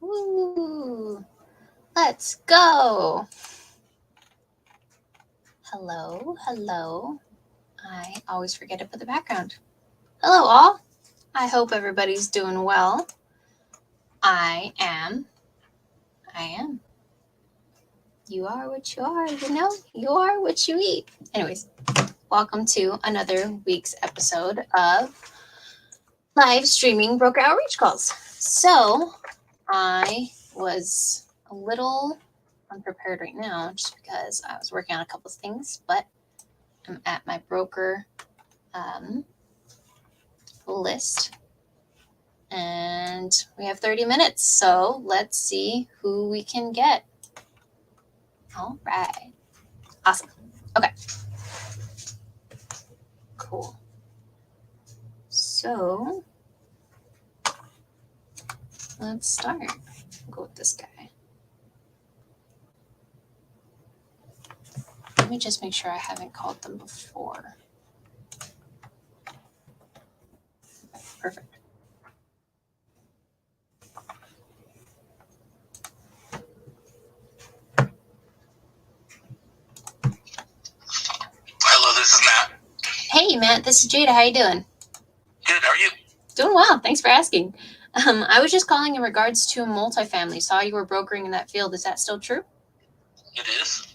Woo! Let's go. Hello, hello. I always forget to put the background. Hello, all. I hope everybody's doing well. I am. You are what you are, you are what you eat. Anyways, welcome to another week's episode of live streaming broker outreach calls. So, I was a little unprepared right now just because I was working on a couple of things, but I'm at my broker list and we have 30 minutes. So let's see who we can get. All right. Awesome. Okay. Cool. So let's start. I'll go with this guy. Let me just make sure I haven't called them before. Perfect. Hello, this is Matt. Hey, Matt. This is Jada. How you doing? Good. How are you? Doing well. Thanks for asking. I was just calling in regards to multifamily. Saw you were brokering in that field. Is that still true? It is.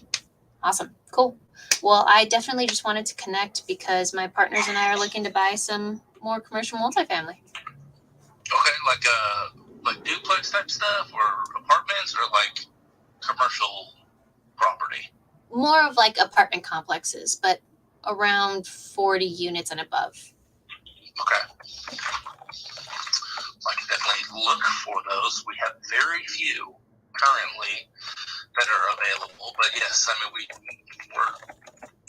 Awesome. Cool. Well, I definitely just wanted to connect because my partners and I are looking to buy some more commercial multifamily. Okay, like duplex type stuff, or apartments, or like commercial property. More of like apartment complexes, but around 40 units and above. Okay. I can definitely look for those. We have very few currently that are available, but yes, I mean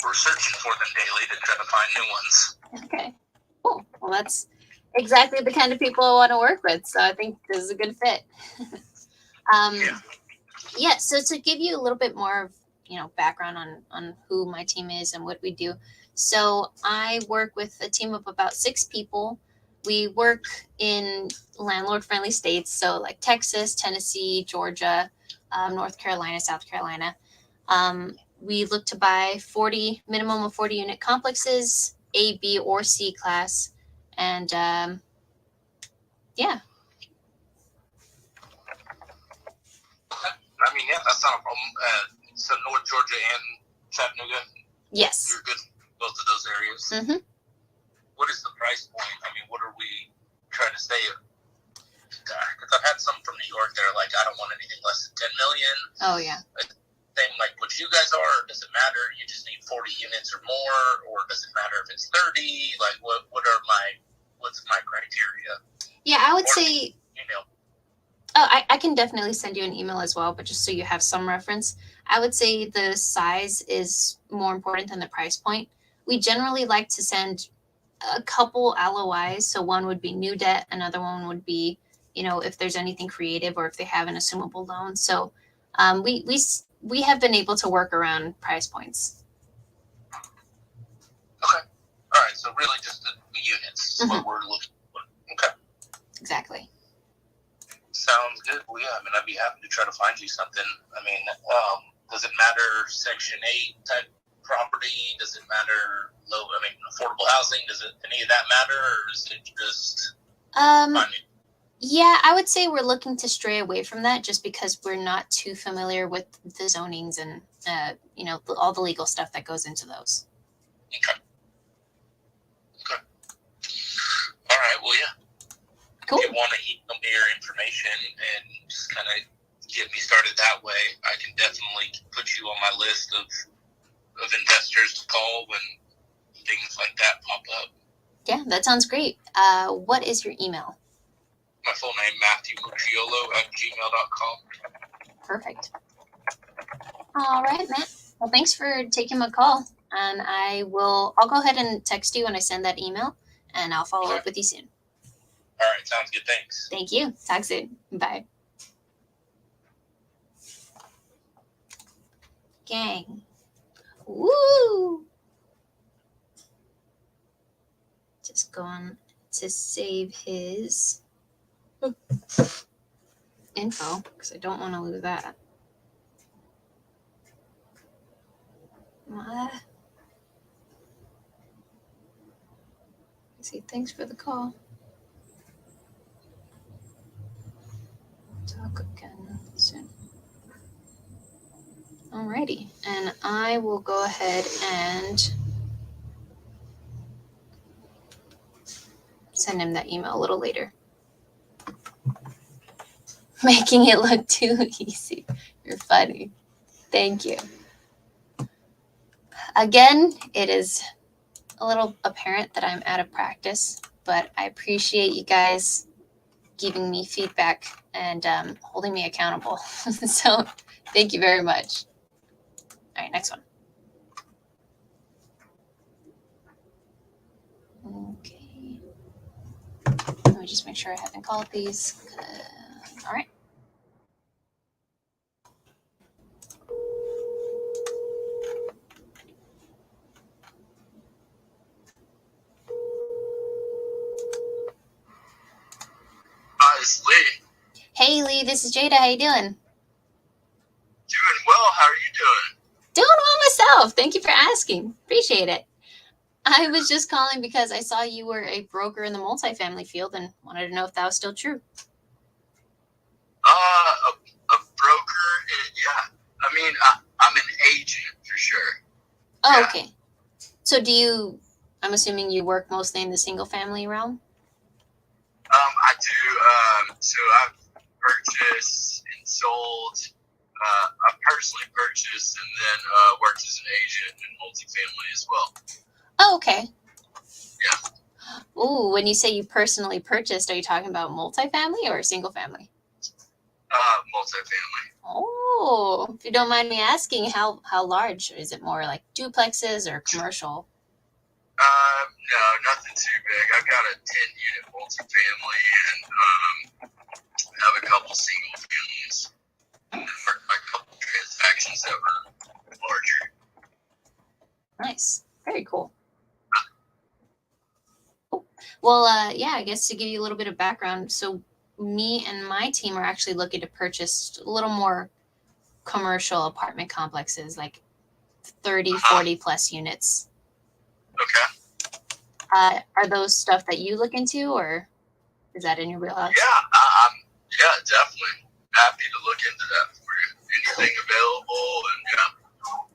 we're searching for them daily to try to find new ones. Okay. Cool. Well, that's exactly the kind of people I want to work with. So I think this is a good fit. Yeah. So to give you a little bit more of background on who my team is and what we do. So I work with a team of about 6 people. We work in landlord-friendly states, so like Texas, Tennessee, Georgia, North Carolina, South Carolina. We look to buy minimum of 40 unit complexes, A, B, or C class, and yeah. I mean, yeah, that's not a problem. So North Georgia and Chattanooga. Yes. You're good in both of those areas. Mm-hmm. What is the price point? I mean, what are we trying to stay at? Because I've had some from New York that are like, I don't want anything less than 10 million. Oh, yeah. Same like what you guys are. Does it matter? You just need 40 units or more, or does it matter if it's 30? Like, what's my criteria? Yeah, I would say. Email. Oh, I can definitely send you an email as well, but just so you have some reference, I would say the size is more important than the price point. We generally like to send a couple LOIs. So one would be new debt, another one would be, if there's anything creative or if they have an assumable loan. So we have been able to work around price points. Okay. All right. So really just the units is what we're looking for. Okay. Exactly. Sounds good. Well, yeah, I mean, I'd be happy to try to find you something. I mean, does it matter Section 8 type property? Does it matter affordable housing? Does it any of that matter, or is it just finding? Yeah, I would say we're looking to stray away from that just because we're not too familiar with the zonings and all the legal stuff that goes into those. Okay. All right. Well, yeah. Cool. If you want to email me your information and just kind of get me started that way, I can definitely put you on my list of investors to call when things like that pop up. Yeah, that sounds great. What is your email? My full name, MatthewMurciolo@gmail.com. Perfect. All right, Matt. Well, thanks for taking my call. And I'll go ahead and text you when I send that email, and I'll follow up with you soon. All right, sounds good. Thanks. Thank you. Talk soon. Bye. Gang. Woo! Just going to save his info because I don't want to lose that. See, thanks for the call. Talk again soon. Alrighty, and I will go ahead and send him that email a little later. Making it look too easy. You're funny. Thank you. Again, it is a little apparent that I'm out of practice, but I appreciate you guys giving me feedback and holding me accountable. So thank you very much. All right, next one. Okay. Let me just make sure I haven't called these. All right. Hi, it's Lee. Hey, Lee, this is Jada. How you doing? Doing well. How are you doing? Doing well myself. Thank you for asking. Appreciate it. I was just calling because I saw you were a broker in the multifamily field and wanted to know if that was still true. A broker? Yeah. I mean, I'm an agent for sure. Oh, Yeah. okay. So I'm assuming you work mostly in the single family realm? I do. So I've purchased and sold. I've personally purchased and then worked as an agent in multifamily as well. Oh, okay. Yeah. Ooh, when you say you personally purchased, are you talking about multifamily or single family? Multifamily. Oh, if you don't mind me asking, how large? Is it more like duplexes or commercial? No, nothing too big. I've got a 10-unit multifamily and have a couple single families. And then a couple transactions that were larger. Nice. Very cool. Well, yeah, I guess to give you a little bit of background. So me and my team are actually looking to purchase a little more commercial apartment complexes, like 30, 40 plus units. Okay. Are those stuff that you look into, or is that in your wheelhouse? Yeah, definitely happy to look into that for you. Anything available, and yeah.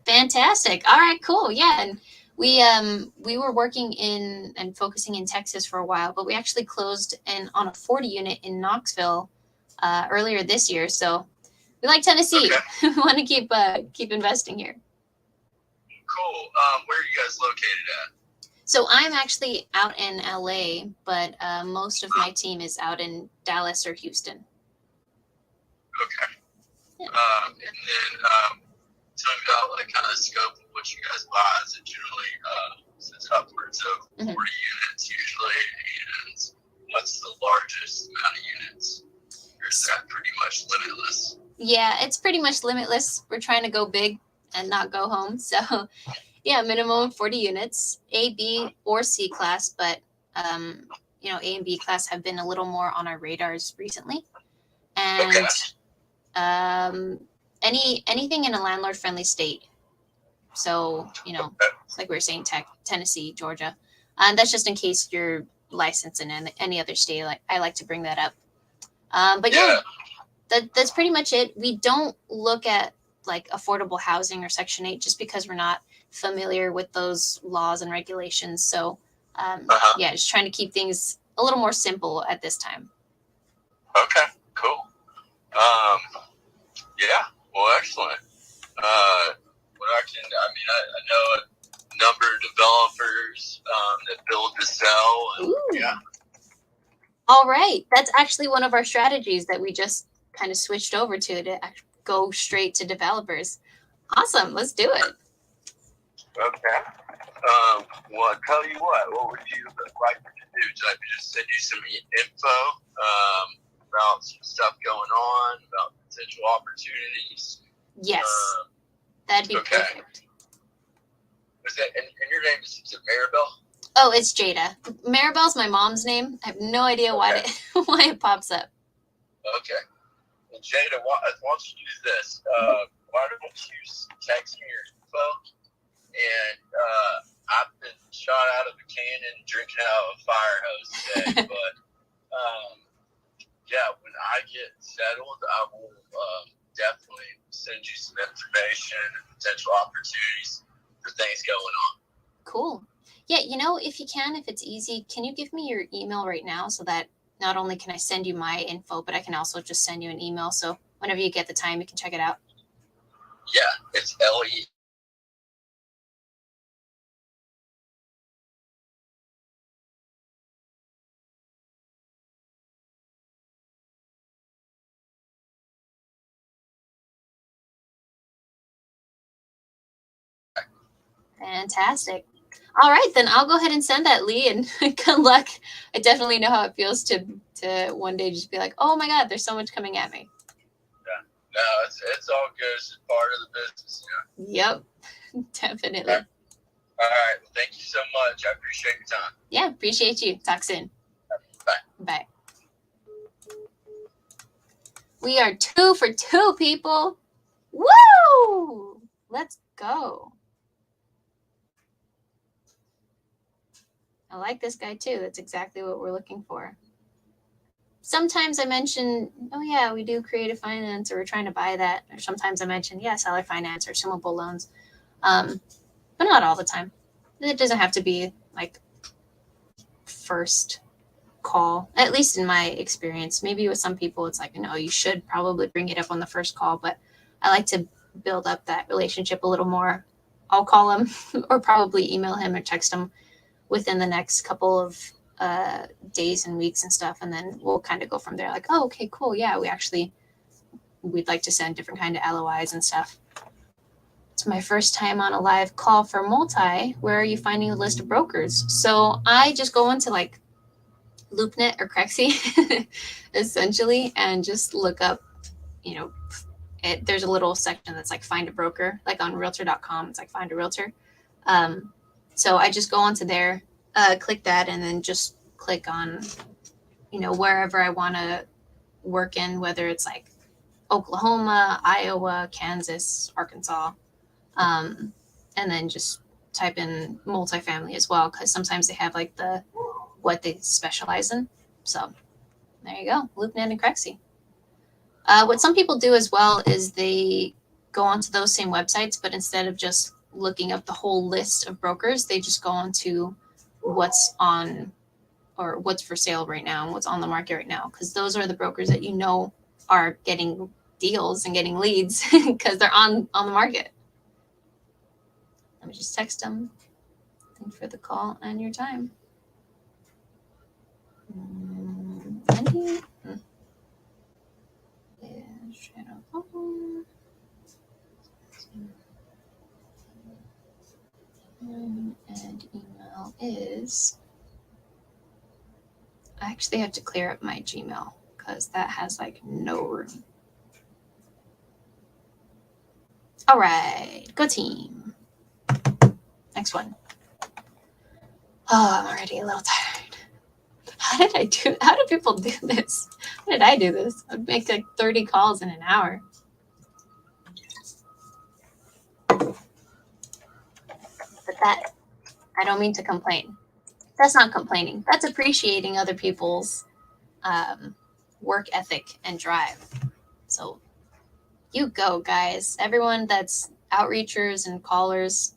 Fantastic. All right, cool. Yeah, and we were working in and focusing in Texas for a while, but we actually closed on a 40 unit in Knoxville earlier this year. So we like Tennessee. Okay. We want to keep investing here. Cool. Where are you guys located at? So I'm actually out in LA, but most of my team is out in Dallas or Houston. Okay. Yeah. And then tell me about like kind of the scope of what you guys buy. Is it generally it's upwards of 40 units usually, and what's the largest amount of units? Or is that pretty much limitless? Yeah, it's pretty much limitless. We're trying to go big and not go home. So yeah, minimum 40 units, A, B, or C class, but A and B class have been a little more on our radars recently. And anything in a landlord friendly state. So, like we were saying, Tennessee, Georgia. And that's just in case you're licensed in any other state. Like I like to bring that up. But yeah, that's pretty much it. We don't look at like affordable housing or Section 8 just because we're not familiar with those laws and regulations. So yeah, just trying to keep things a little more simple at this time. Okay, cool. Yeah, well, excellent. I know a number of developers that build to sell. And, Ooh. yeah. All right. That's actually one of our strategies that we just kind of switched over to go straight to developers. Awesome. Let's do it. Okay. Well, I'll tell you what would you like to do? Should I just send you some info about some stuff going on, about potential opportunities? Yes. That'd be perfect. And your name is it Maribel? Oh, it's Jada. Maribel's my mom's name. I have no idea why it pops up. Okay. And Jada, why don't you do this? Why don't you text me your info? And I've been shot out of a cannon drinking out of a fire hose today. But yeah, when I get settled, I will definitely send you some information and potential opportunities for things going on. Cool. Yeah, if you can, if it's easy, can you give me your email right now so that not only can I send you my info, but I can also just send you an email. So whenever you get the time, you can check it out. Yeah, it's LE. Fantastic. All right, then I'll go ahead and send that, Lee, and good luck. I definitely know how it feels to one day just be like, oh my God, there's so much coming at me. Yeah, no, it's all good. It's just part of the business, Yep, definitely. All right. Well, thank you so much. I appreciate your time. Yeah, appreciate you. Talk soon. Bye. Bye. We are 2 for 2, people. Woo! Let's go. I like this guy too. That's exactly what we're looking for. Sometimes I mention, oh yeah, we do creative finance or we're trying to buy that. Or sometimes I mention, yeah, seller finance or sumable loans. But not all the time. It doesn't have to be like first call, at least in my experience. Maybe with some people, it's like, no, you should probably bring it up on the first call, but I like to build up that relationship a little more. I'll call him or probably email him or text him within the next couple of days and weeks and stuff. And then we'll kind of go from there like, oh, okay, cool. Yeah, we'd like to send different kind of LOIs and stuff. It's my first time on a live call for Multi. Where are you finding a list of brokers? So I just go into like LoopNet or Crexi essentially and just look up, there's a little section that's like find a broker, like on realtor.com. It's like find a realtor. So I just go onto there, click that, and then just click on, wherever I want to work in, whether it's like Oklahoma, Iowa, Kansas, Arkansas, and then just type in multifamily as well, because sometimes they have like what they specialize in. So there you go, LoopNet and Crexi. What some people do as well is they go onto those same websites, but instead of just looking up the whole list of brokers, they just go onto what's on or what's for sale right now and what's on the market right now, because those are the brokers that are getting deals and getting leads because they're on the market. Let me just text them. Thanks for the call and your time. Wendy is shadow phone. And email is, I actually have to clear up my Gmail because that has like no room. All right, go team. Next one. Oh, I'm already a little tired. How do people do this? How did I do this? I'd make like 30 calls in an hour. But I don't mean to complain. That's not complaining. That's appreciating other people's work ethic and drive. So you go, guys. Everyone that's outreachers and callers,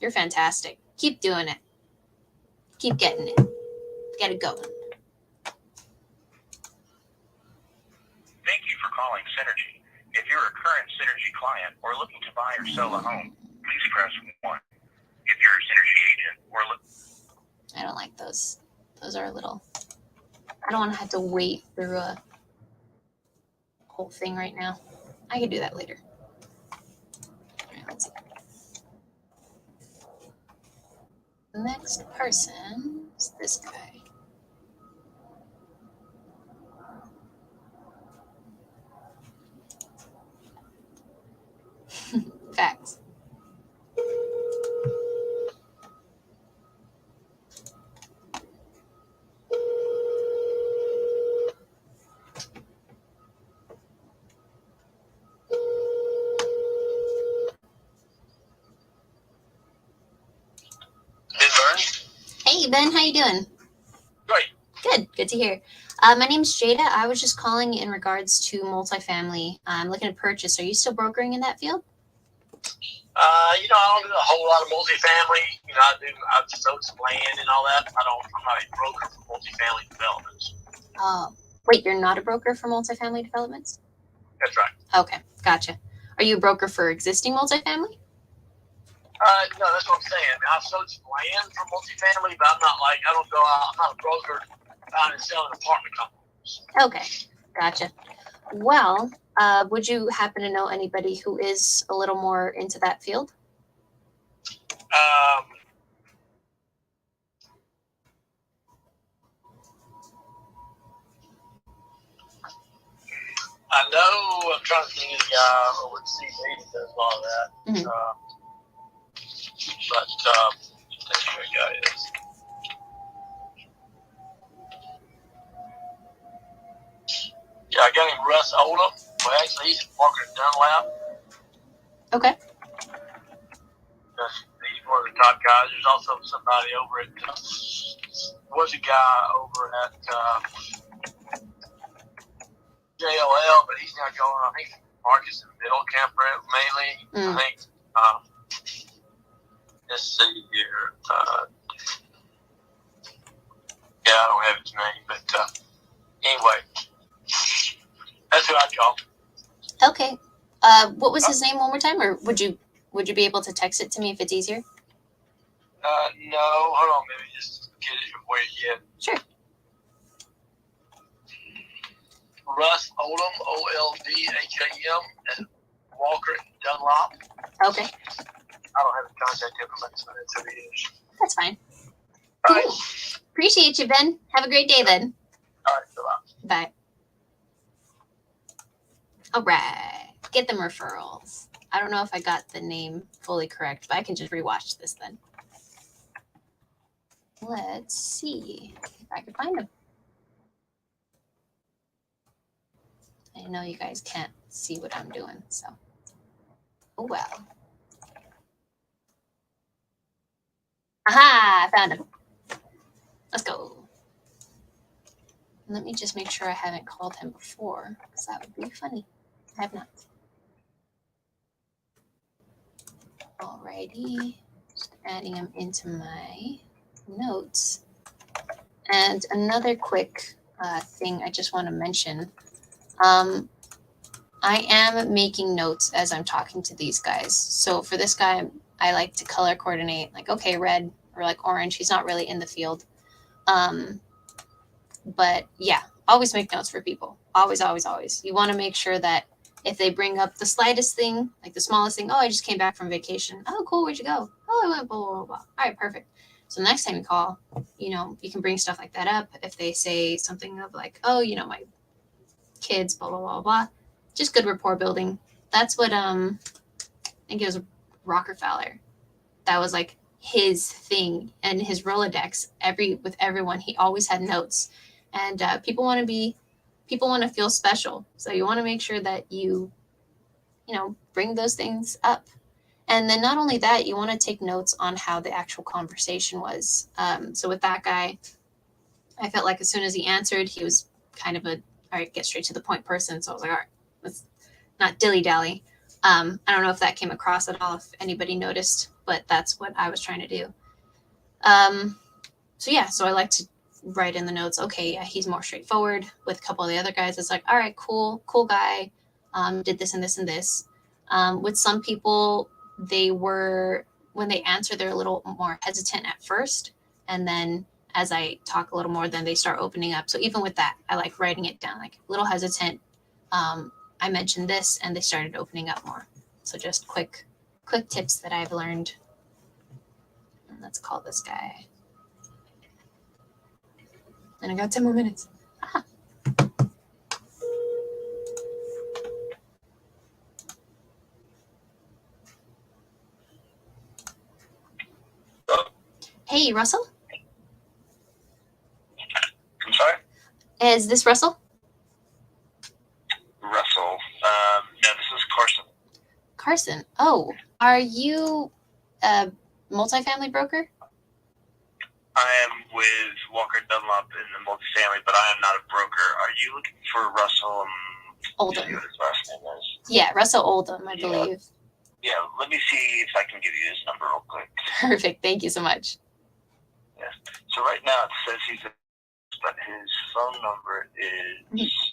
you're fantastic. Keep doing it. Keep getting it. Get it going. Thank you for calling Synergy. If you're a current Synergy client or looking to buy or sell a home, please press 1. If you're a Synergy agent or I don't like those. Those are a little. I don't want to have to wait through a whole thing right now. I can do that later. All right, let's see. The next person is this guy. Facts. Ben. How you doing? Great. Good to hear. My name's Jada. I was just calling in regards to multifamily. I'm looking to purchase. Are you still brokering in that field? I don't do a whole lot of multifamily. I've sold some land and all that. I'm not a broker for multifamily developments. Wait, you're not a broker for multifamily developments? That's right. Okay, gotcha. Are you a broker for existing multifamily? No, that's what I'm saying. I've sold some land for multifamily, but I don't go out. I'm not a broker out and selling apartment complexes. Okay, gotcha. Well, would you happen to know anybody who is a little more into that field? I know. I'm trying to think of the guy over at CB that does a lot of that. Mhm. That's where the guy is. Yeah, I got him Russ Oldham. Well, actually, he's working at Dunlap. Okay. He's one of the top guys. There's also somebody over at was a guy over at JLL, but he's not going. I think Marcus in Middle Camp mainly. I think. Let's see here. Yeah, I don't have his name, but anyway, that's who I call. Okay. What was his name one more time, or would you be able to text it to me if it's easier? No, hold on, let me just get it where you get. Sure. Russ Oldham, OLDHAM, and Walker Dunlop. Okay. I don't have the contact information. That's who he is. That's fine. All Cool. right. Appreciate you, Ben. Have a great day then. All right, bye-bye. Bye. All right. Get them referrals. I don't know if I got the name fully correct, but I can just rewatch this then. Let's see if I can find them. I know you guys can't see what I'm doing, so. Oh, well. Aha! I found him. Let's go. Let me just make sure I haven't called him before, because that would be funny. I have not. Alrighty. Just adding him into my notes. And another quick thing I just want to mention. I am making notes as I'm talking to these guys. So for this guy, I like to color coordinate, like, okay, red or like orange. He's not really in the field. But yeah, always make notes for people. Always, always, always. You want to make sure that if they bring up the slightest thing, like the smallest thing, oh, I just came back from vacation. Oh, cool. Where'd you go? Oh, I went blah, blah, blah, blah. All right, perfect. So next time you call, you can bring stuff like that up. If they say something of like, oh, my kids, blah, blah, blah, blah. Just good rapport building. That's what, I think it was Rockefeller. That was like his thing and his Rolodex. With everyone, he always had notes. And people want to feel special. So you want to make sure that you bring those things up. And then not only that, you want to take notes on how the actual conversation was. So with that guy, I felt like as soon as he answered, he was kind of all right, get straight to the point person. So I was like, all right, let's not dilly-dally. I don't know if that came across at all, if anybody noticed, but that's what I was trying to do. So I like to write in the notes, okay, yeah, he's more straightforward. With a couple of the other guys, it's like, all right, cool guy, did this and this and this. With some people, when they answer, they're a little more hesitant at first. And then as I talk a little more, then they start opening up. So even with that, I like writing it down, like a little hesitant. I mentioned this and they started opening up more. So just quick tips that I've learned. And let's call this guy. And I got 10 more minutes. Aha. Hey, Russell? I'm sorry? Is this Russell? Russell. No, this is Carson. Carson. Oh, are you a multifamily broker? I am with Walker Dunlop in the multifamily, but I am not a broker. Are you looking for Russell? See Oldham. what his last name is. Yeah, Russell Oldham, I Yeah. believe. Yeah, let me see if I can give you his number real quick. Perfect. Thank you so much. So right now it says he's in, but his phone number is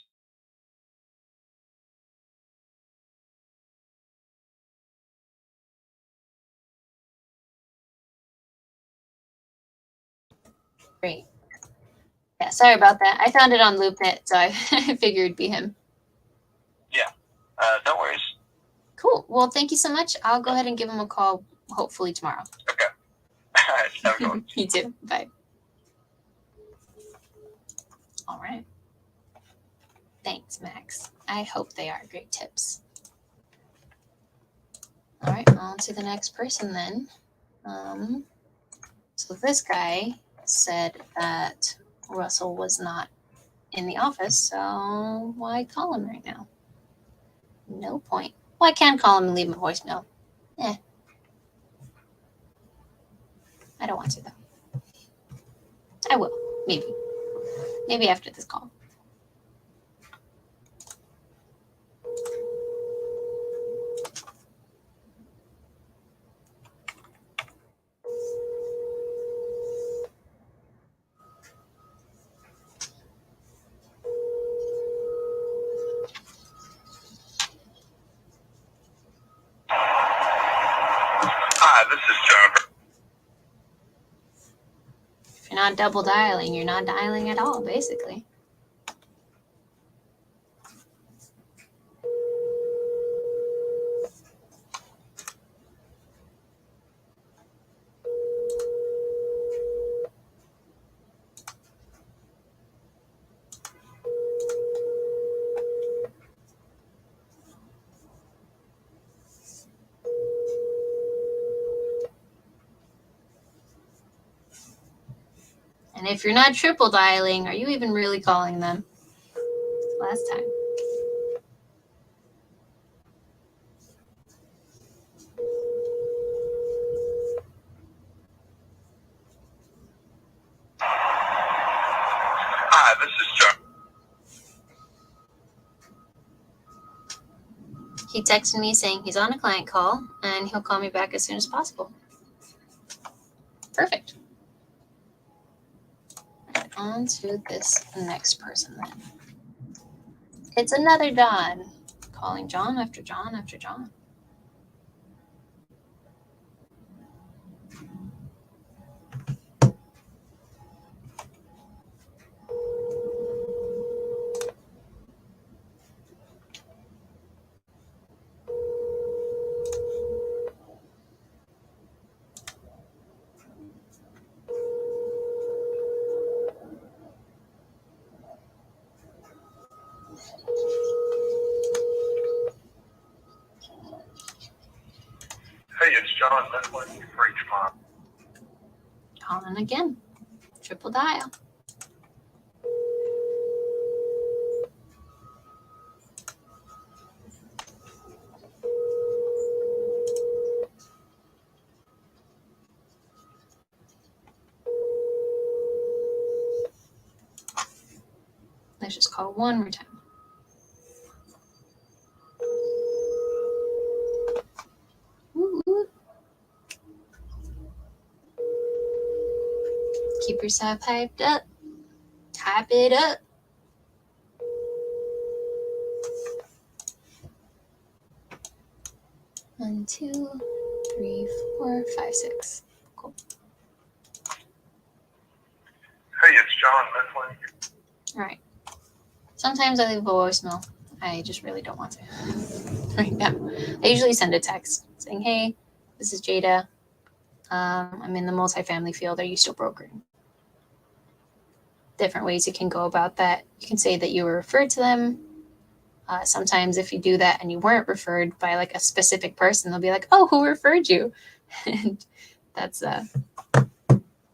Great. Yeah, sorry about that. I found it on LoopNet, so I figured it'd be him. no worries. Cool. Well, thank you so much. I'll go ahead and give him a call, hopefully tomorrow. Okay. All right, have a good one. You too. Bye. All right. Thanks, Max. I hope they are great tips. All right, on to the next person then. So this guy said that Russell was not in the office, so why call him right now? No point. Well, I can call him and leave him a voicemail. I don't want to, though. I will. Maybe. Maybe after this call. Hi, this is John. If you're not double dialing, you're not dialing at all, basically. And if you're not triple dialing, are you even really calling them? Last time. Hi, this is John. He texted me saying he's on a client call and he'll call me back as soon as possible. Perfect. Right, on to this next person then. It's another Don. Calling John after John after John. Hey, it's John. That's what you for each month. Calling again. Triple dial. Let's just call one more time. Ooh. Keep yourself hyped up. Hype it up. One, 2, 3, 4, 5, 6. Cool. Hey, it's John. That's what you. All right. Sometimes I leave a voicemail. I just really don't want to right now. I usually send a text saying, hey, this is Jada. I'm in the multifamily field. Are you still brokering? Different ways you can go about that. You can say that you were referred to them. Sometimes if you do that and you weren't referred by like a specific person, they'll be like, oh, who referred you? And that's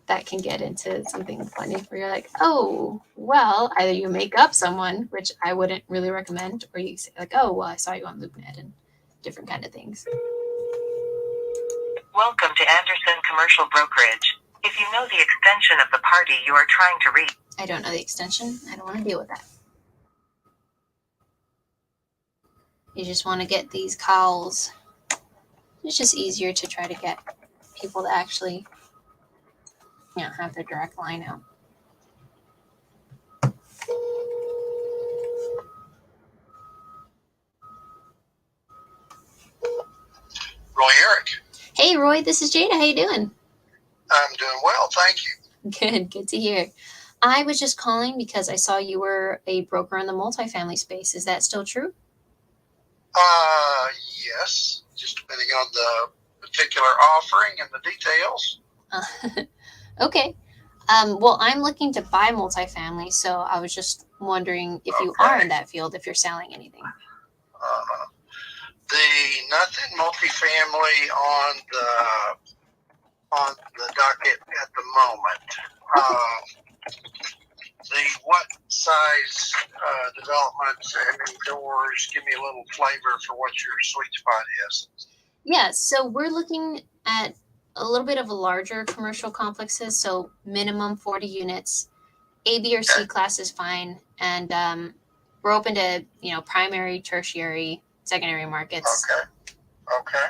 that can get into something funny where you're like, oh, well, either you make up someone, which I wouldn't really recommend, or you say like, oh, well, I saw you on LoopNet and different kind of things. Welcome to Anderson Commercial Brokerage. If you know the extension of the party you are trying to reach. I don't know the extension. I don't want to deal with that. You just want to get these calls. It's just easier to try to get people to actually, have their direct line out. Roy Eric. Hey, Roy, this is Jada. How you doing? I'm doing well, thank you. Good to hear. I was just calling because I saw you were a broker in the multifamily space. Is that still true? Yes, just depending on the particular offering and the details. Okay. Well, I'm looking to buy multifamily, so I was just wondering if you Okay. are in that field, if you're selling anything. Nothing multifamily on the docket at the moment. What size developments and doors? Give me a little flavor for what your sweet spot is. Yeah, so we're looking at a little bit of a larger commercial complexes, so minimum 40 units. A, B, or C class is fine, and we're open to primary, tertiary, secondary markets. Okay.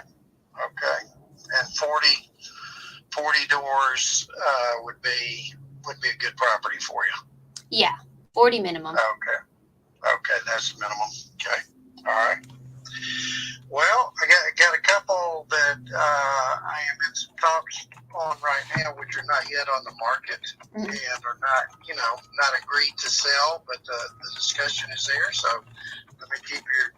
And 40 doors would be a good property for you. Yeah, 40 minimum. Okay, that's the minimum. Okay, all right. Well, I got a couple that I am in some talks on right now, which are not yet on the market and are not agreed to sell, but the discussion is there. So let me keep your